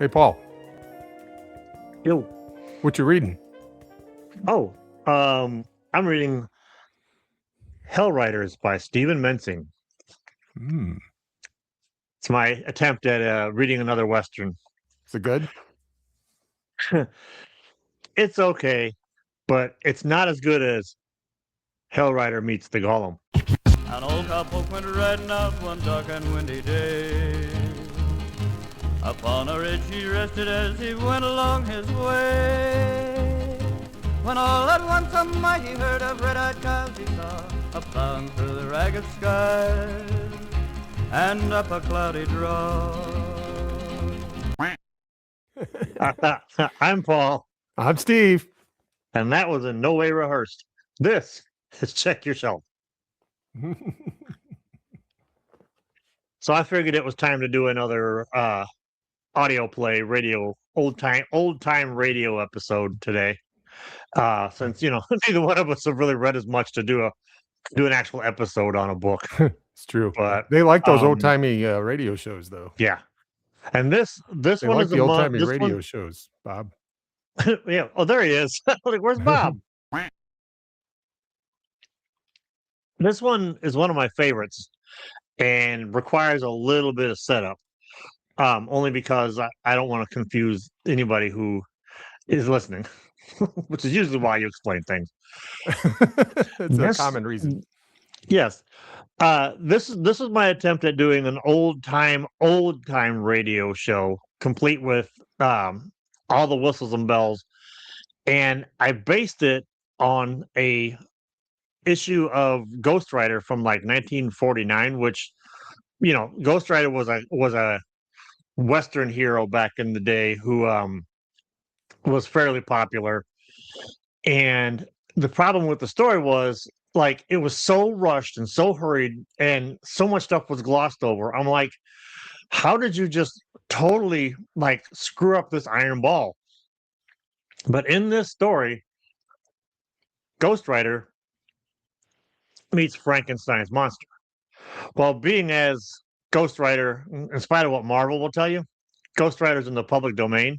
Hey, Paul, Yo. what you reading? Oh, I'm reading Hell Riders by Stephen Mensing. Mm. It's my attempt at reading another Western. Is it good? It's okay, but it's not as good as Hell Rider meets the Golem. An old cowpoke went riding out one dark and windy day. Upon a ridge he rested as he went along his way. When all at once a mighty herd of red-eyed cows he saw, a-plowing through the ragged skies and up a cloudy draw. I'm Paul, I'm Steve. and that was in no way rehearsed. This is Check Yourself. So I figured it was time to do another audio play radio old time radio episode today. Since neither one of us have really read as much to do an actual episode on a book. It's true, But they like those old timey radio shows, though. Yeah, and this They one like is the a old month. timey This radio one, shows, Bob. yeah. Oh, there he is. Like, where's Bob? This one is one of my favorites, and requires a little bit of setup. Only because I don't want to confuse anybody who is listening, which is usually why you explain things. It's a common reason. Yes. This is my attempt at doing an old time radio show, complete with all the whistles and bells, and I based it on a issue of Ghost Rider from like 1949, which Ghost Rider was a Western hero back in the day who was fairly popular. And the problem with the story was, like, it was so rushed and so hurried and so much stuff was glossed over. I'm like, how did you just totally like screw up this iron ball? But in this story, Ghost Rider meets Frankenstein's monster. Well, being as Ghost Rider, in spite of what Marvel will tell you, Ghost Rider's in the public domain.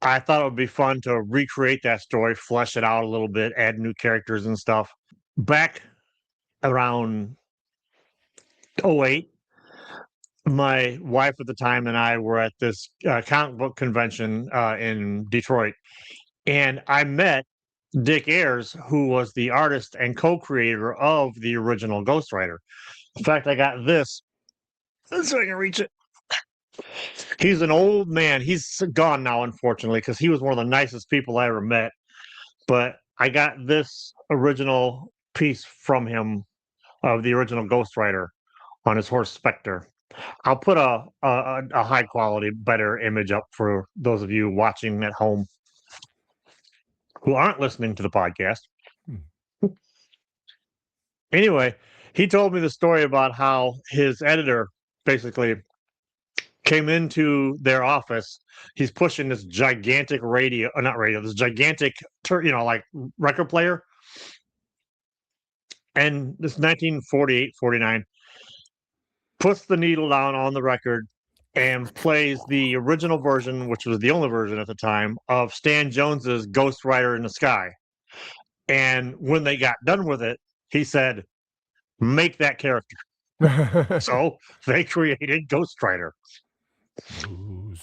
I thought it would be fun to recreate that story, flesh it out a little bit, add new characters and stuff. Back around 2008, my wife at the time and I were at this comic book convention in Detroit, and I met Dick Ayers, who was the artist and co-creator of the original Ghost Rider. In fact, I got this so I can reach it. He's an old man. He's gone now, unfortunately, because he was one of the nicest people I ever met. But I got this original piece from him of the original Ghost Rider on his horse Spectre. I'll put a high quality, better image up for those of you watching at home who aren't listening to the podcast. Anyway, he told me the story about how his editor basically came into their office. He's pushing this gigantic this gigantic, like record player. And this 1948, 49, puts the needle down on the record and plays the original version, which was the only version at the time, of Stan Jones's Ghost Rider in the Sky. And when they got done with it, he said, make that character. So they created Ghost Rider.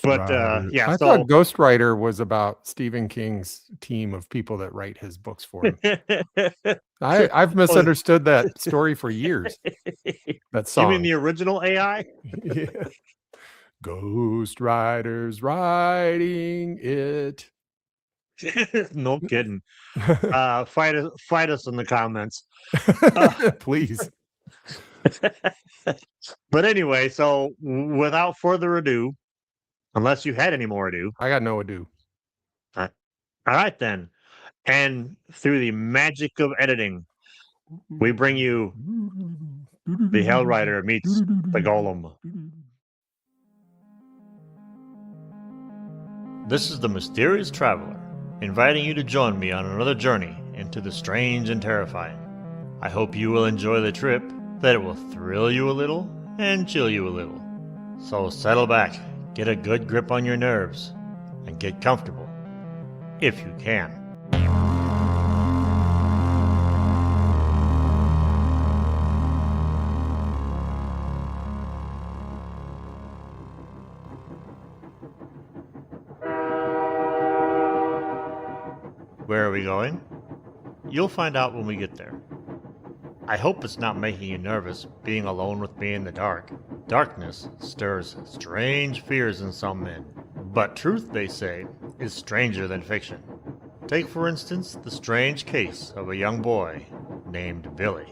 I thought Ghost Rider was about Stephen King's team of people that write his books for him. I've misunderstood that story for years. That song. You mean the original AI? Yeah. Ghost Riders riding it. No kidding. Fight us in the comments. Please. But anyway, so without further ado, unless you had any more ado. I got no ado. All right, then. And through the magic of editing, we bring you the Hell Rider meets the Golem. This is the Mysterious Traveler, inviting you to join me on another journey into the strange and terrifying. I hope you will enjoy the trip, that it will thrill you a little and chill you a little. So settle back, get a good grip on your nerves, and get comfortable, if you can. Where are we going? You'll find out when we get there. I hope it's not making you nervous being alone with me in the dark. Darkness stirs strange fears in some men, but truth, they say, is stranger than fiction. Take, for instance, the strange case of a young boy named Billy.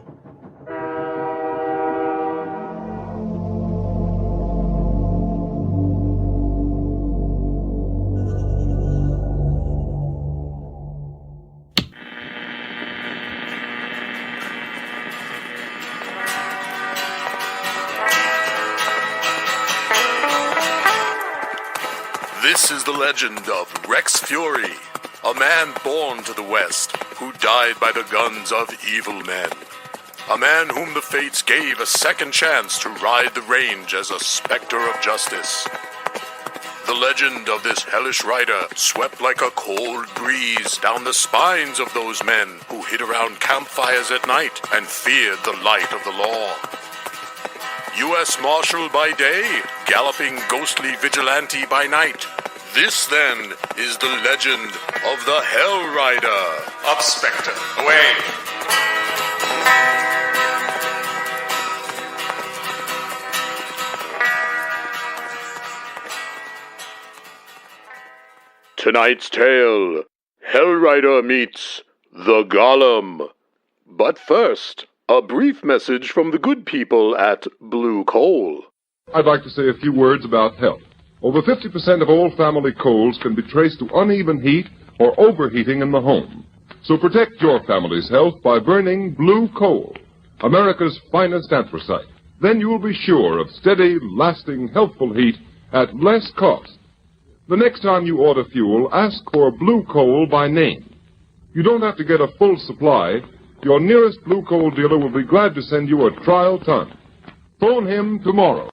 This is the legend of Rex Fury, a man born to the West who died by the guns of evil men. A man whom the fates gave a second chance to ride the range as a specter of justice. The legend of this hellish rider swept like a cold breeze down the spines of those men who hid around campfires at night and feared the light of the law. U.S. Marshal by day, galloping ghostly vigilante by night. This, then, is the legend of the Hell Rider. Up, Spectre, away! Tonight's tale, Hell Rider meets the Golem. But first, a brief message from the good people at Blue Coal. I'd like to say a few words about health. Over 50% of all family colds can be traced to uneven heat or overheating in the home. So protect your family's health by burning Blue Coal, America's finest anthracite. Then you'll be sure of steady, lasting, healthful heat at less cost. The next time you order fuel, ask for Blue Coal by name. You don't have to get a full supply. Your nearest Blue Coal dealer will be glad to send you a trial ton. Phone him tomorrow.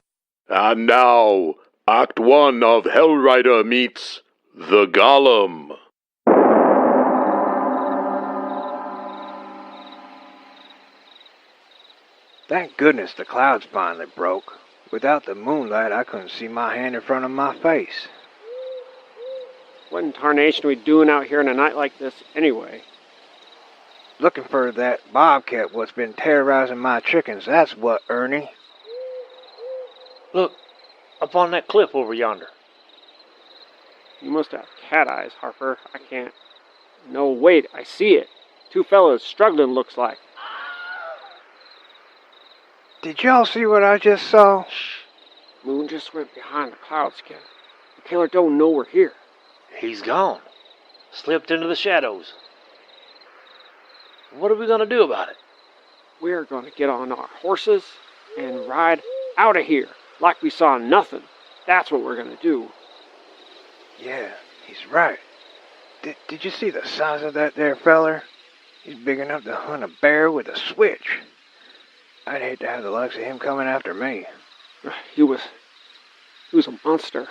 And now, Act 1 of Hell Rider meets the Golem. Thank goodness the clouds finally broke. Without the moonlight, I couldn't see my hand in front of my face. What in tarnation are we doing out here on a night like this anyway? Looking for that bobcat what's been terrorizing my chickens, that's what, Ernie. Look, up on that cliff over yonder. You must have cat eyes, Harper. I can't. No, wait, I see it. Two fellows struggling, looks like. Did y'all see what I just saw? Moon just went behind the clouds again. The killer don't know we're here. He's gone. Slipped into the shadows. What are we going to do about it? We're going to get on our horses and ride out of here like we saw nothing. That's what we're going to do. Yeah, he's right. Did you see the size of that there feller? He's big enough to hunt a bear with a switch. I'd hate to have the likes of him coming after me. He was a monster.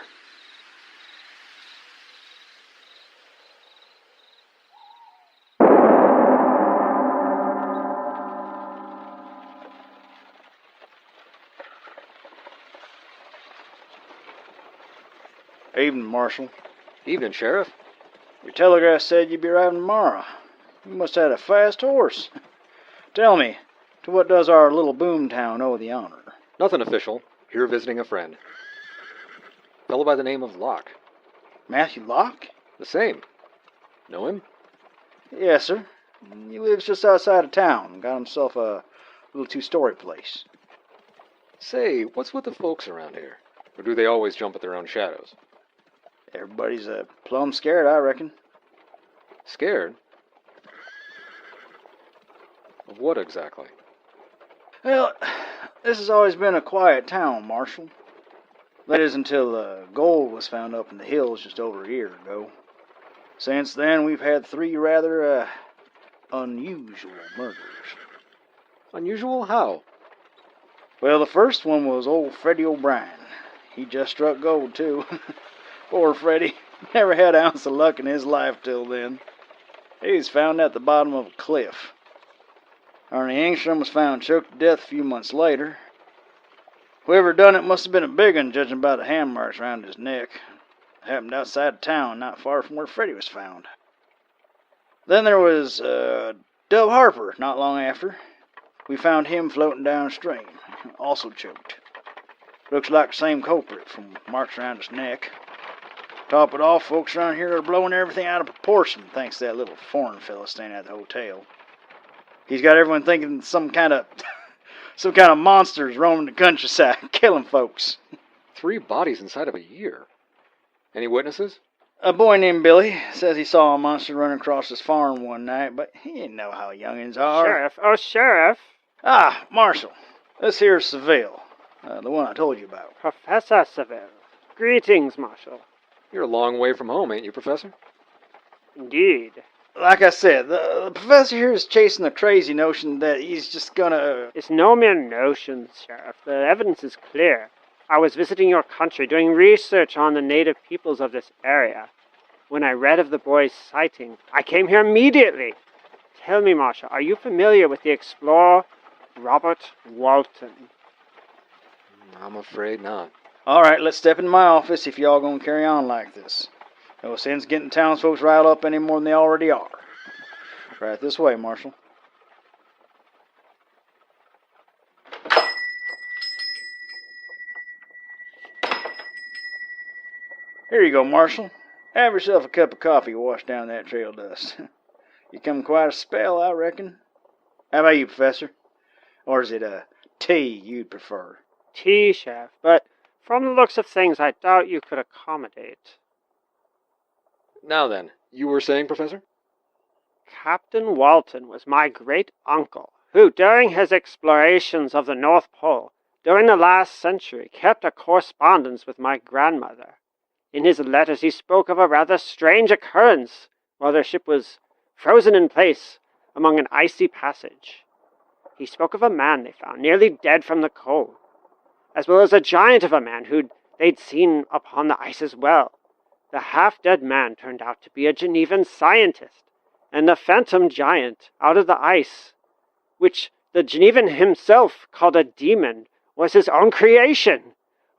Evening, Marshal. Evening, Sheriff. Your telegraph said you'd be arriving tomorrow. You must have had a fast horse. Tell me, to what does our little boom town owe the honor? Nothing official. Here visiting a friend. Fellow by the name of Locke. Matthew Locke? The same. Know him? Yes, sir. He lives just outside of town. Got himself a little two-story place. Say, what's with the folks around here? Or do they always jump at their own shadows? Everybody's plumb scared, I reckon. Scared? Of what exactly? Well, this has always been a quiet town, Marshal. That is until gold was found up in the hills just over a year ago. Since then, we've had 3 rather unusual murders. Unusual? How? Well, the first one was old Freddie O'Brien. he just struck gold, too. Poor Freddy. Never had an ounce of luck in his life till then. He was found at the bottom of a cliff. Arnie Engstrom was found choked to death a few months later. Whoever done it must have been a big one, judging by the hand marks around his neck. It happened outside town, not far from where Freddy was found. Then there was Dub Harper, not long after. We found him floating downstream, also choked. Looks like the same culprit from marks around his neck. Top it off, folks around here are blowing everything out of proportion thanks to that little foreign fella staying at the hotel. He's got everyone thinking some kind of monsters roaming the countryside, killing folks. 3 bodies inside of a year. Any witnesses? A boy named Billy says he saw a monster run across his farm one night, but he didn't know how youngins are. Sheriff, oh, Sheriff. Ah, Marshal. This here's Seville, the one I told you about. Professor Seville. Greetings, Marshal. You're a long way from home, ain't you, Professor? Indeed. Like I said, the professor here is chasing the crazy notion that he's just gonna... It's no mere notion, Sheriff. The evidence is clear. I was visiting your country, doing research on the native peoples of this area. When I read of the boy's sighting, I came here immediately. Tell me, Marshal, are you familiar with the explorer Robert Walton? I'm afraid not. All right, let's step in my office if y'all gonna carry on like this. No sense getting townsfolk riled up any more than they already are. Right this way, Marshal. Here you go, Marshal. Have yourself a cup of coffee, wash down that trail dust. You come quite a spell, I reckon. How about you, Professor? Or is it tea you'd prefer? Tea, Sheriff, but from the looks of things, I doubt you could accommodate. Now then, you were saying, Professor? Captain Walton was my great-uncle, who, during his explorations of the North Pole, during the last century, kept a correspondence with my grandmother. In his letters he spoke of a rather strange occurrence while their ship was frozen in place among an icy passage. He spoke of a man they found nearly dead from the cold, as well as a giant of a man who they'd seen upon the ice as well. The half-dead man turned out to be a Genevan scientist, and the phantom giant out of the ice, which the Genevan himself called a demon, was his own creation.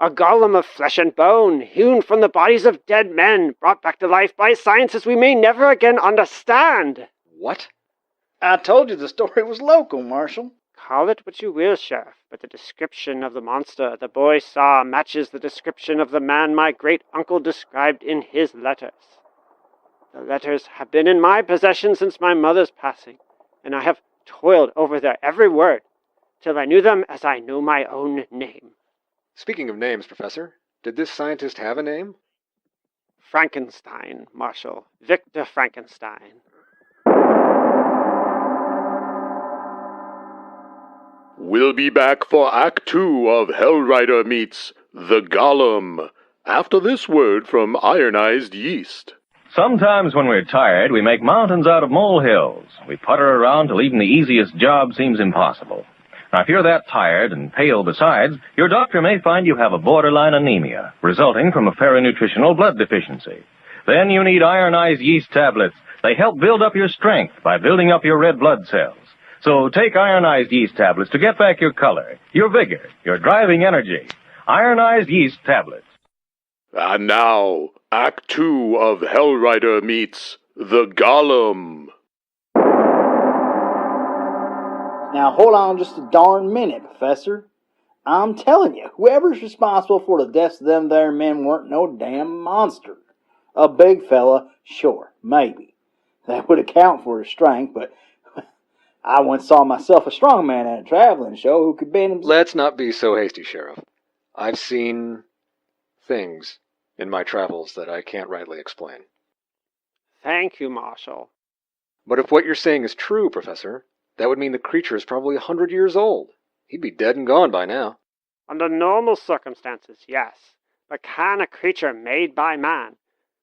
A golem of flesh and bone, hewn from the bodies of dead men, brought back to life by sciences we may never again understand. What? I told you the story was local, Marshal. Call it what you will, Sheriff, but the description of the monster the boy saw matches the description of the man my great-uncle described in his letters. The letters have been in my possession since my mother's passing, and I have toiled over their every word, till I knew them as I know my own name. Speaking of names, Professor, did this scientist have a name? Frankenstein, Marshal. Victor Frankenstein. We'll be back for Act 2 of Hellrider Meets The Golem, after this word from Ironized Yeast. Sometimes when we're tired, we make mountains out of molehills. We putter around till even the easiest job seems impossible. Now, if you're that tired and pale besides, your doctor may find you have a borderline anemia, resulting from a ferronutritional blood deficiency. Then you need ironized yeast tablets. They help build up your strength by building up your red blood cells. So take ironized yeast tablets to get back your color, your vigor, your driving energy. Ironized yeast tablets. And now, Act 2 of Hellrider Meets The Golem. Now hold on just a darn minute, Professor. I'm telling you, whoever's responsible for the deaths of them there men weren't no damn monster. A big fella, sure, maybe. That would account for his strength, but I once saw myself a strong man at a traveling show who could bend himself. Let's not be so hasty, Sheriff. I've seen things in my travels that I can't rightly explain. Thank you, Marshal. But if what you're saying is true, Professor, that would mean the creature is probably 100 years old. He'd be dead and gone by now. Under normal circumstances, yes. But can a creature made by man,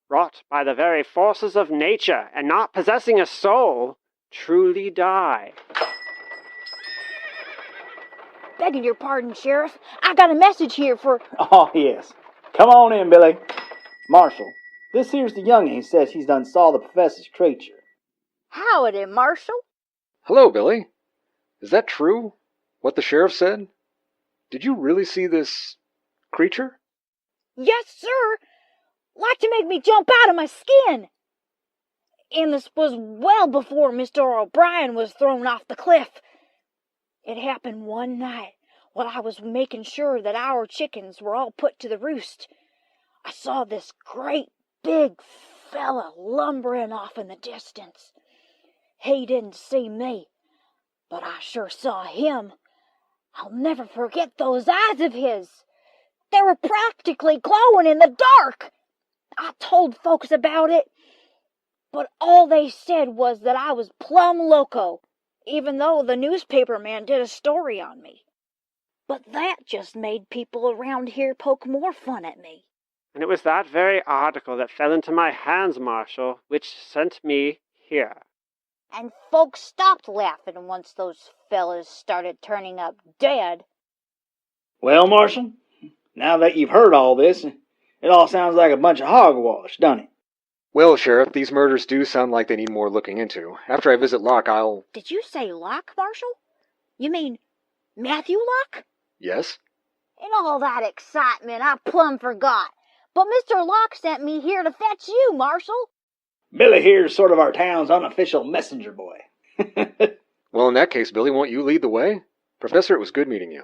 wrought by the very forces of nature, and not possessing a soul, truly die? Begging your pardon, Sheriff. I got a message here for... Oh, yes. Come on in, Billy. Marshal, this here's the youngin' he says he's done saw the professor's creature. Howdy, Marshal. Hello, Billy. Is that true? What the sheriff said? Did you really see this creature? Yes, sir. Like to make me jump out of my skin. And this was well before Mr. O'Brien was thrown off the cliff. It happened one night while I was making sure that our chickens were all put to the roost. I saw this great big fella lumbering off in the distance. He didn't see me, but I sure saw him. I'll never forget those eyes of his. They were practically glowing in the dark. I told folks about it, but all they said was that I was plumb loco, even though the newspaper man did a story on me. But that just made people around here poke more fun at me. And it was that very article that fell into my hands, Marshal, which sent me here. And folks stopped laughing once those fellas started turning up dead. Well, Marshal, now that you've heard all this, it all sounds like a bunch of hogwash, doesn't it? Well, Sheriff, these murders do sound like they need more looking into. After I visit Locke, I'll... Did you say Locke, Marshal? You mean Matthew Locke? Yes? In all that excitement, I plumb forgot. But Mr. Locke sent me here to fetch you, Marshal. Billy here's sort of our town's unofficial messenger boy. Well, in that case, Billy, won't you lead the way? Professor, it was good meeting you.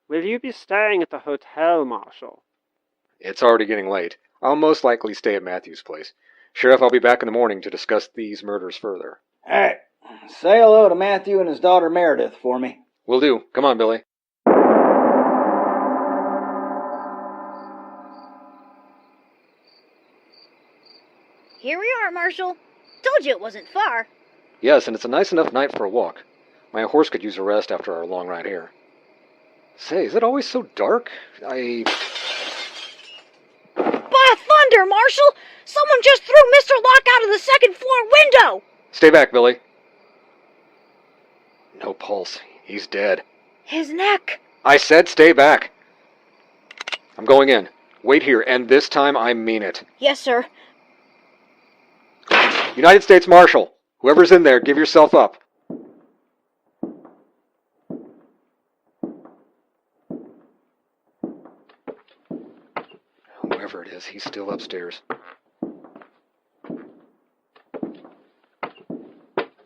Will you be staying at the hotel, Marshal? It's already getting late. I'll most likely stay at Matthew's place. Sheriff, I'll be back in the morning to discuss these murders further. All right. Say hello to Matthew and his daughter Meredith for me. Will do. Come on, Billy. Here we are, Marshal. Told you it wasn't far. Yes, and it's a nice enough night for a walk. My horse could use a rest after our long ride here. Say, is it always so dark? By thunder, Marshal! Someone just threw Mr. Locke out of the second-floor window! Stay back, Billy. No pulse. He's dead. His neck. I said stay back. I'm going in. Wait here, and this time I mean it. Yes, sir. United States Marshal, whoever's in there, give yourself up. Whoever it is, he's still upstairs.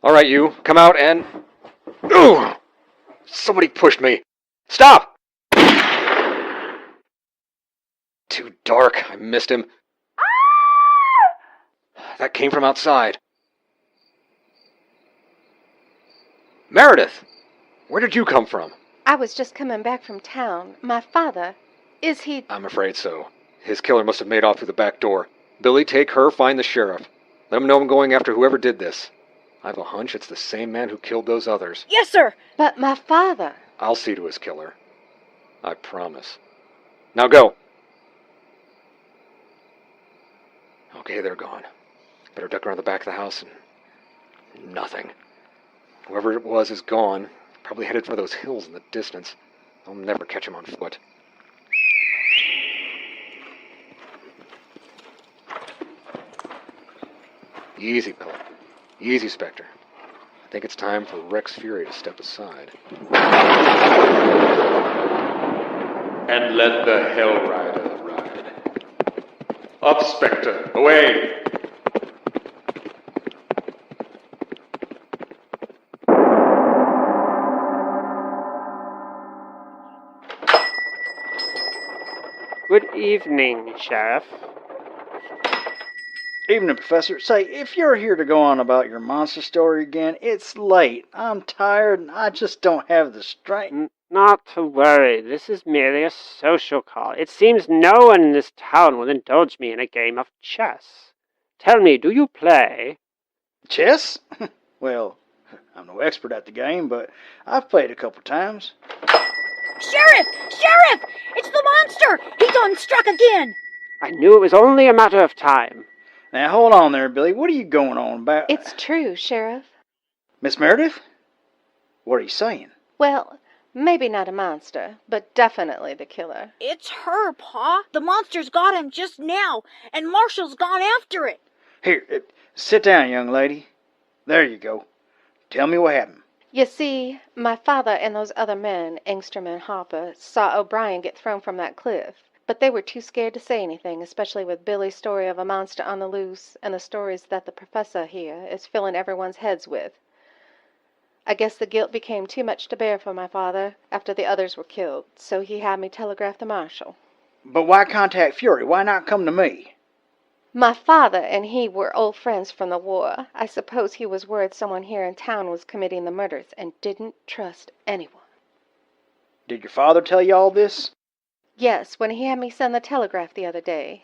All right, you, come out and... Ooh! Somebody pushed me. Stop! Too dark. I missed him. That came from outside. Meredith! Where did you come from? I was just coming back from town. My father, is he... I'm afraid so. His killer must have made off through the back door. Billy, take her, find the sheriff. Let him know I'm going after whoever did this. I have a hunch it's the same man who killed those others. Yes, sir. But my father... I'll see to his killer. I promise. Now go. Okay, they're gone. Better duck around the back of the house and... nothing. Whoever it was is gone. Probably headed for those hills in the distance. I'll never catch him on foot. Easy, Billy. Easy, Spectre. I think it's time for Rex Fury to step aside. And let the Hell Rider ride. Up, Spectre! Away! Good evening, Sheriff. Evening, Professor. Say, if you're here to go on about your monster story again, it's late. I'm tired and I just don't have the strength. Not to worry. This is merely a social call. It seems no one in this town will indulge me in a game of chess. Tell me, do you play? Chess? Well, I'm no expert at the game, but I've played a couple times. Sheriff! Sheriff! It's the monster! He done struck again! I knew it was only a matter of time. Now, hold on there, Billy. What are you going on about? It's true, Sheriff. Miss Meredith? What are you saying? Well, Maybe not a monster, but definitely the killer. It's her, Pa. The monster's got him just now, and Marshall's gone after it. Here, sit down, young lady. There you go. Tell me what happened. You see, my father and those other men, Engstrom and Harper, saw O'Brien get thrown from that cliff. But they were too scared to say anything, especially with Billy's story of a monster on the loose and the stories that the professor here is filling everyone's heads with. I guess the guilt became too much to bear for my father after the others were killed, so he had me telegraph the marshal. But why contact Fury? Why not come to me? My father and he were old friends from the war. I suppose he was worried someone here in town was committing the murders and didn't trust anyone. Did your father tell you all this? Yes, when he had me send the telegraph the other day.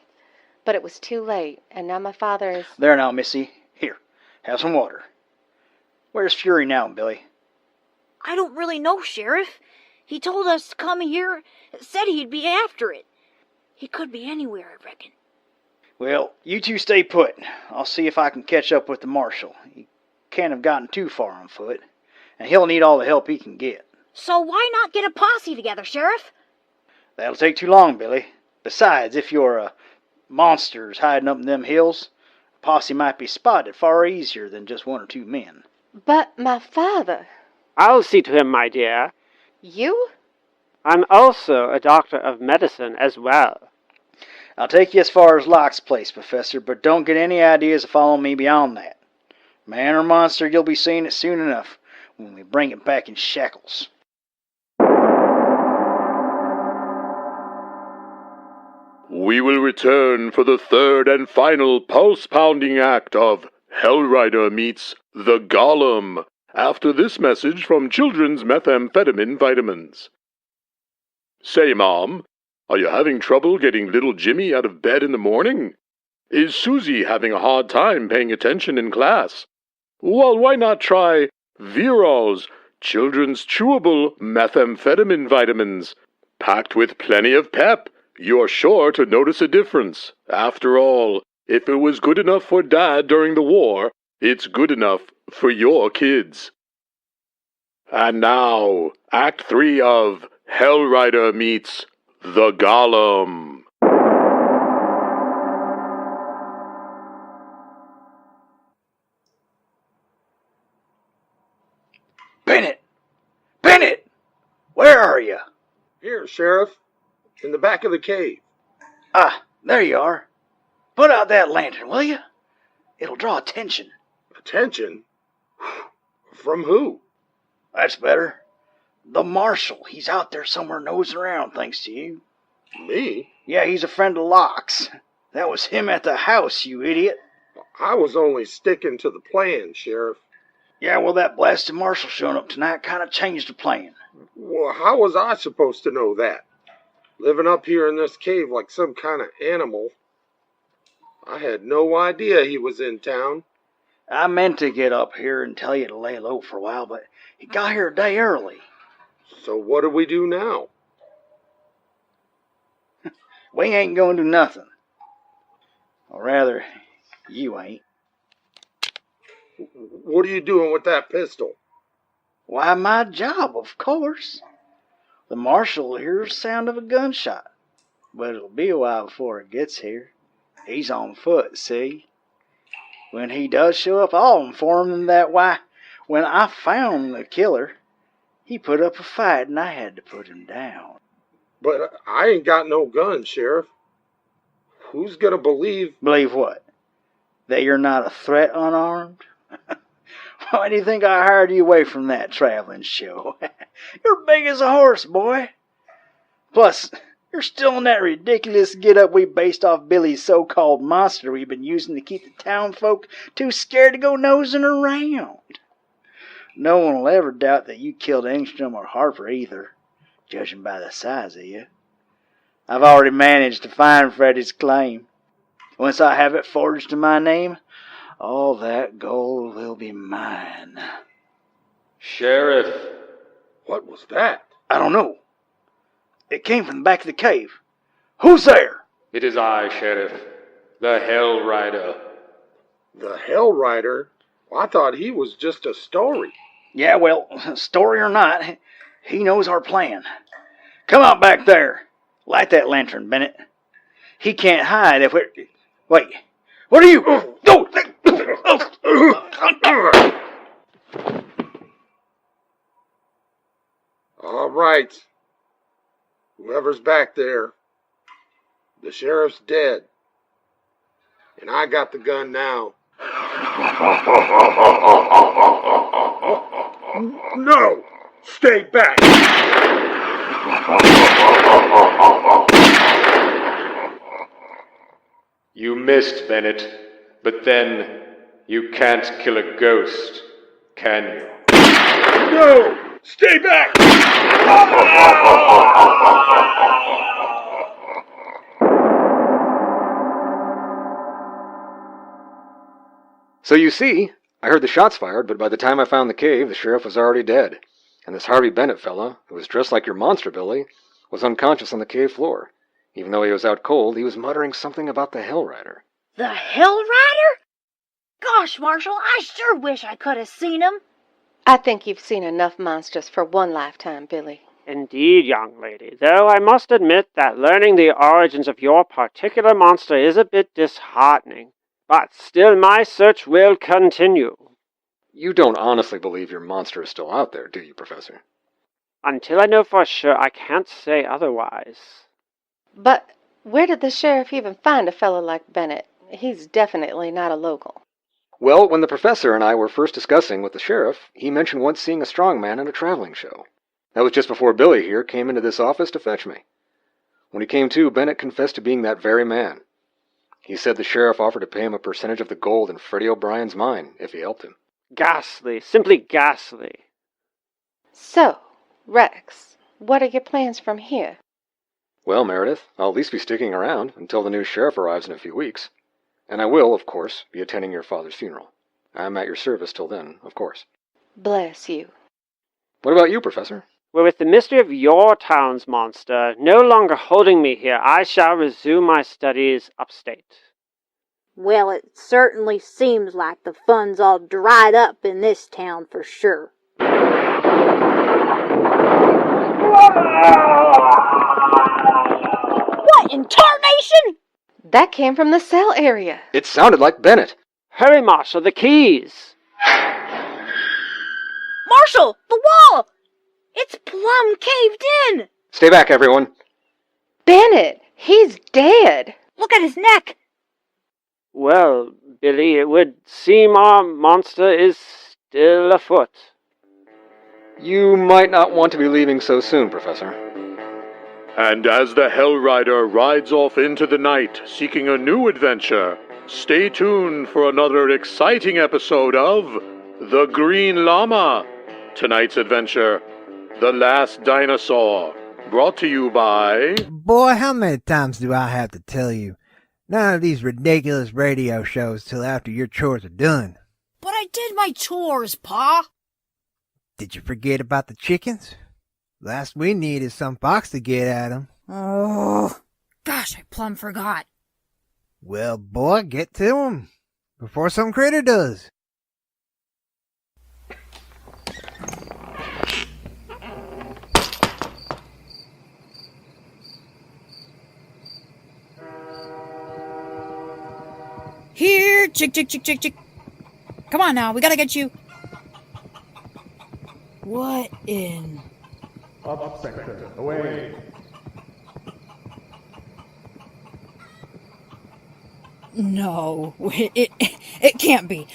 But it was too late, and now my father is... There now, Missy. Here, have some water. Where's Fury now, Billy? I don't really know, Sheriff. He told us to come here, said he'd be after it. He could be anywhere, I reckon. Well, you two stay put. I'll see if I can catch up with the marshal. He can't have gotten too far on foot, and he'll need all the help he can get. So why not get a posse together, Sheriff? That'll take too long, Billy. Besides, if your monster's hiding up in them hills, a posse might be spotted far easier than just one or two men. But my father... I'll see to him, my dear. You? I'm also a doctor of medicine as well. I'll take you as far as Locke's place, Professor, but don't get any ideas of following me beyond that. Man or monster, you'll be seeing it soon enough when we bring it back in shackles. We will return for the third and final pulse-pounding act of Hellrider Meets the Golem after this message from Children's Methamphetamine Vitamins. Say, Mom, are you having trouble getting little Jimmy out of bed in the morning? Is Susie having a hard time paying attention in class? Well, why not try Viral's Children's Chewable Methamphetamine Vitamins? Packed with plenty of pep, you're sure to notice a difference. After all, if it was good enough for Dad during the war, it's good enough for your kids. And now, Act 3 of Hellrider Meets the Golem. Bennett! Bennett! Where are you? Here, Sheriff. In the back of the cave. Ah, there you are. Put out that lantern, will you? It'll draw attention. Attention? From who? That's better. The marshal. He's out there somewhere nosing around thanks to you. Me? Yeah, he's a friend of Locke's. That was him at the house, you idiot. I was only sticking to the plan, Sheriff. Yeah, well, that blasted marshal showing up tonight kind of changed the plan. Well, how was I supposed to know that? Living up here in this cave like some kind of animal. I had no idea he was in town. I meant to get up here and tell you to lay low for a while, but he got here a day early. So what do we do now? We ain't gonna do nothing. Or rather, you ain't. What are you doing with that pistol? Why, my job, of course. The marshal will hear the sound of a gunshot. But it'll be a while before it gets here. He's on foot, see? When he does show up, I'll inform him that, why, when I found the killer, he put up a fight and I had to put him down. But I ain't got no gun, Sheriff. Who's gonna believe... Believe what? That you're not a threat unarmed? Why do you think I hired you away from that traveling show? You're big as a horse, boy. Plus, you're still in that ridiculous get-up we based off Billy's so-called monster we've been using to keep the town folk too scared to go nosing around. No one will ever doubt that you killed Engstrom or Harper either, judging by the size of you. I've already managed to find Freddy's claim. Once I have it forged in my name, all that gold will be mine. Sheriff. What was that? I don't know. It came from the back of the cave. Who's there? It is I, Sheriff. The Hell Rider. The Hell Rider? I thought he was just a story. Yeah, well, story or not, He knows our plan. Come out back there. Light that lantern, Bennett. He can't hide if we're... Wait. What are you... No! All right. Whoever's back there, the sheriff's dead. And I got the gun now. No! Stay back! You missed, Bennett, but then you can't kill a ghost, can you? No! Stay back! So you see, I heard the shots fired, but by the time I found the cave, the sheriff was already dead. And this Harvey Bennett fella, who was dressed like your monster, Billy, was unconscious on the cave floor. Even though he was out cold, he was muttering something about the Hell Rider. The Hell Rider? Gosh, Marshall, I sure wish I could have seen him. I think you've seen enough monsters for one lifetime, Billy. Indeed, young lady, though I must admit that learning the origins of your particular monster is a bit disheartening. But still my search will continue. You don't honestly believe your monster is still out there, do you, Professor? Until I know for sure, I can't say otherwise. But where did the sheriff even find a fellow like Bennett? He's definitely not a local. Well, when the professor and I were first discussing with the sheriff, he mentioned once seeing a strong man in a traveling show. That was just before Billy here came into this office to fetch me. When he came to, Bennett confessed to being that very man. He said the sheriff offered to pay him a percentage of the gold in Freddie O'Brien's mine if he helped him. Ghastly, simply ghastly. So, Rex, what are your plans from here? Well, Meredith, I'll at least be sticking around until the new sheriff arrives in a few weeks. And I will, of course, be attending your father's funeral. I'm at your service till then, of course. Bless you. What about you, Professor? Well, with the mystery of your town's monster no longer holding me here, I shall resume my studies upstate. Well, it certainly seems like the fun's all dried up in this town for sure. What in tarnation? That came from the cell area. It sounded like Bennett. Hurry, Marshall, the keys. Marshall, the wall! It's plumb caved in! Stay back, everyone. Bennett, he's dead. Look at his neck. Well, Billy, it would seem our monster is still afoot. You might not want to be leaving so soon, Professor. And as the Hell Rider rides off into the night, seeking a new adventure, stay tuned for another exciting episode of The Green Llama. Tonight's adventure, The Last Dinosaur, brought to you by... Boy, how many times do I have to tell you? None of these ridiculous radio shows till after your chores are done. But I did my chores, Pa. Did you forget about the chickens? Last we need is some fox to get at them. Oh, gosh, I plumb forgot. Well, boy, get to 'em before some critter does. Here, chick. Come on now, we gotta get you. What in? Up section, away. No, it can't be.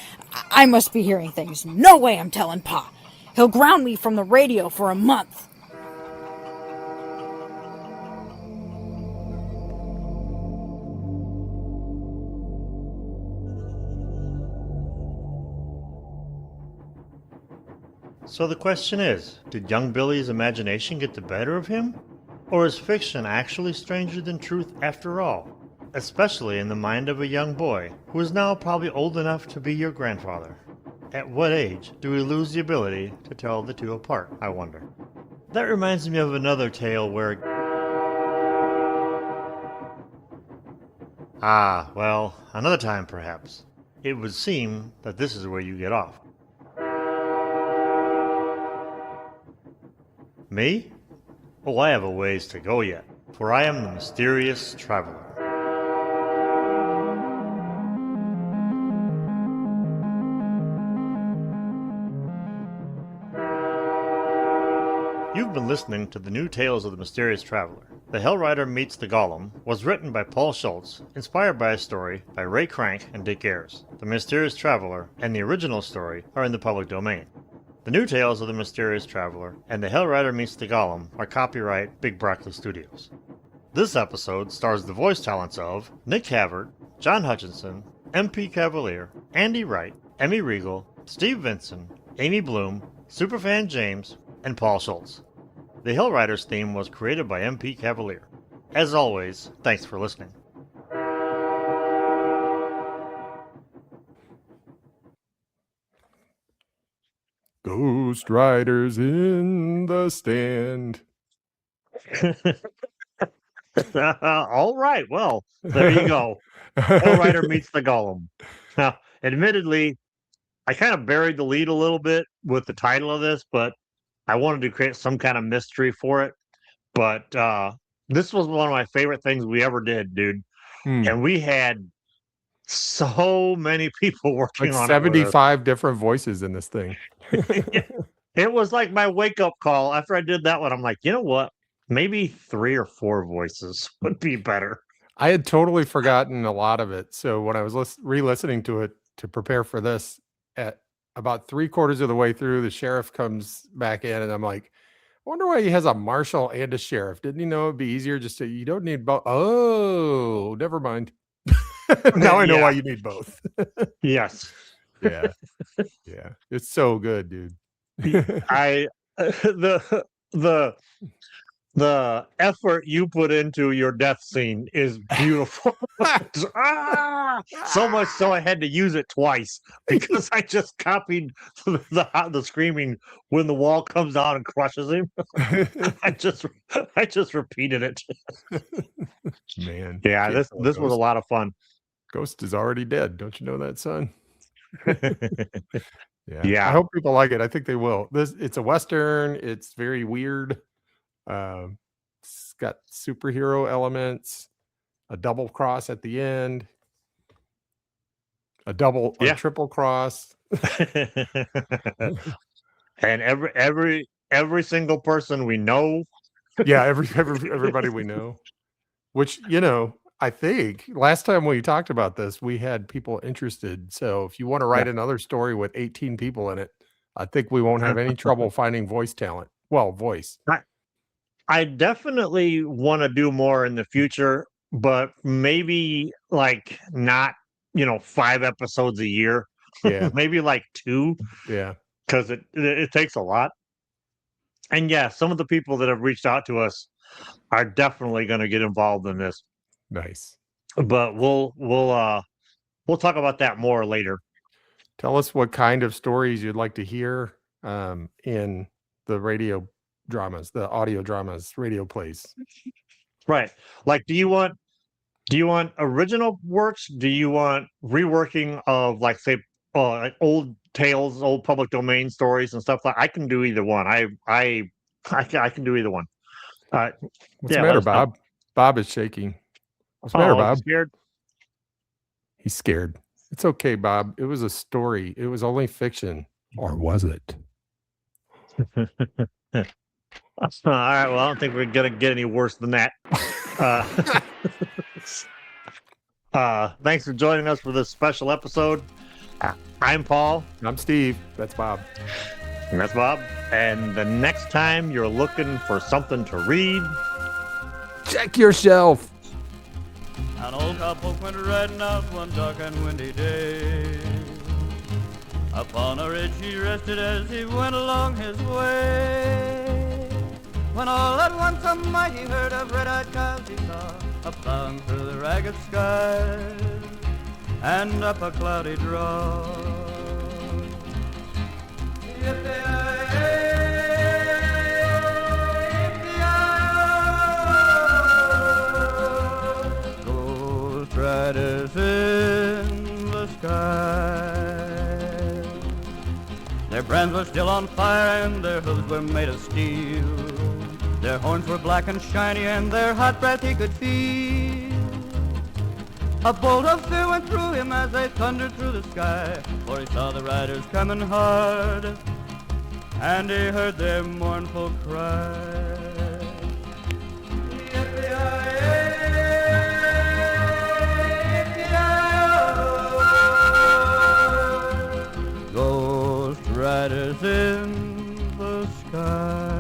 I must be hearing things. No way I'm telling Pa. He'll ground me from the radio for a month. So the question is, did young Billy's imagination get the better of him? Or is fiction actually stranger than truth after all? Especially in the mind of a young boy, who is now probably old enough to be your grandfather. At what age do we lose the ability to tell the two apart, I wonder? That reminds me of another tale where... well, another time perhaps. It would seem that this is where you get off. Me? Oh, I have a ways to go yet, for I am the mysterious traveler. You've been listening to the new Tales of the Mysterious Traveler. The Hell Rider Meets the Golem was written by Paul Schultz, inspired by a story by Ray Crank and Dick Ayers. The Mysterious Traveler and the original story are in the public domain. The new Tales of the Mysterious Traveler and The Hell Rider Meets the Golem are copyright Big Broccoli Studios. This episode stars the voice talents of Nick Havert, John Hutchinson, MP Cavalier, Andy Wright, Emmy Regal, Steve Vinson, Amy Bloom, Superfan James, and Paul Schultz. The Hill Riders theme was created by MP Cavalier. As always, thanks for listening. Ghost Riders in the stand. All right, well, there you go. Hell Rider Meets the Golem. Now, admittedly, I kind of buried the lead a little bit with the title of this, but I wanted to create some kind of mystery for it. But this was one of my favorite things we ever did, dude. And we had so many people working like on 75 different voices in this thing. It was like my wake-up call. After I did that one, I'm like, you know what? Maybe 3 or 4 voices would be better. I had totally forgotten a lot of it. So when I was re-listening to it to prepare for this, at about 3/4 of the way through, the sheriff comes back in, and I'm like, I wonder why he has a marshal and a sheriff. Didn't he know it'd be easier just to, you don't need both? Oh, never mind. Now I know why you need both. Yes. Yeah. Yeah. It's so good, dude. The effort you put into your death scene is beautiful. So much so I had to use it twice because I just copied the screaming when the wall comes down and crushes him. I just repeated it. Man. Yeah, this was a lot of fun. Ghost is already dead. Don't you know that, son? Yeah. I hope people like it. I think they will. It's a Western. It's very weird. It's got superhero elements, a double cross at the end, a triple cross. And every single person we know. Yeah, everybody we know. Which, I think last time we talked about this, we had people interested. So if you want to write another story with 18 people in it, I think we won't have any trouble finding voice talent. Well, voice. I definitely want to do more in the future, but maybe like not, 5 episodes a year. Yeah. Maybe like 2. Yeah. Because it takes a lot. And yeah, some of the people that have reached out to us are definitely going to get involved in this. Nice. But we'll talk about that more later. Tell us what kind of stories you'd like to hear in the radio dramas, the audio dramas, radio plays. Right. Like, do you want original works? Do you want reworking of, like, say, like old tales, old public domain stories and stuff? Like, I can do either one. I can do either one. What's the matter, Bob? Know. Bob is shaking. What's the matter, Bob? Scared? He's scared. It's okay, Bob. It was a story. It was only fiction. Or was it? All right. Well, I don't think we're going to get any worse than that. Thanks for joining us for this special episode. I'm Paul. I'm Steve. That's Bob. And that's Bob. And the next time you're looking for something to read, check your shelf. An old cowpoke went riding out one dark and windy day. Upon a ridge he rested as he went along his way. When all at once a mighty herd of red-eyed cows he saw, a-plowing through the ragged skies and up a cloudy draw. Ghost riders in the sky. Their brands were still on fire and their hooves were made of steel. Their horns were black and shiny and their hot breath he could feel. A bolt of fear went through him as they thundered through the sky, for he saw the riders coming hard, and he heard their mournful cry. Ghost riders in the sky.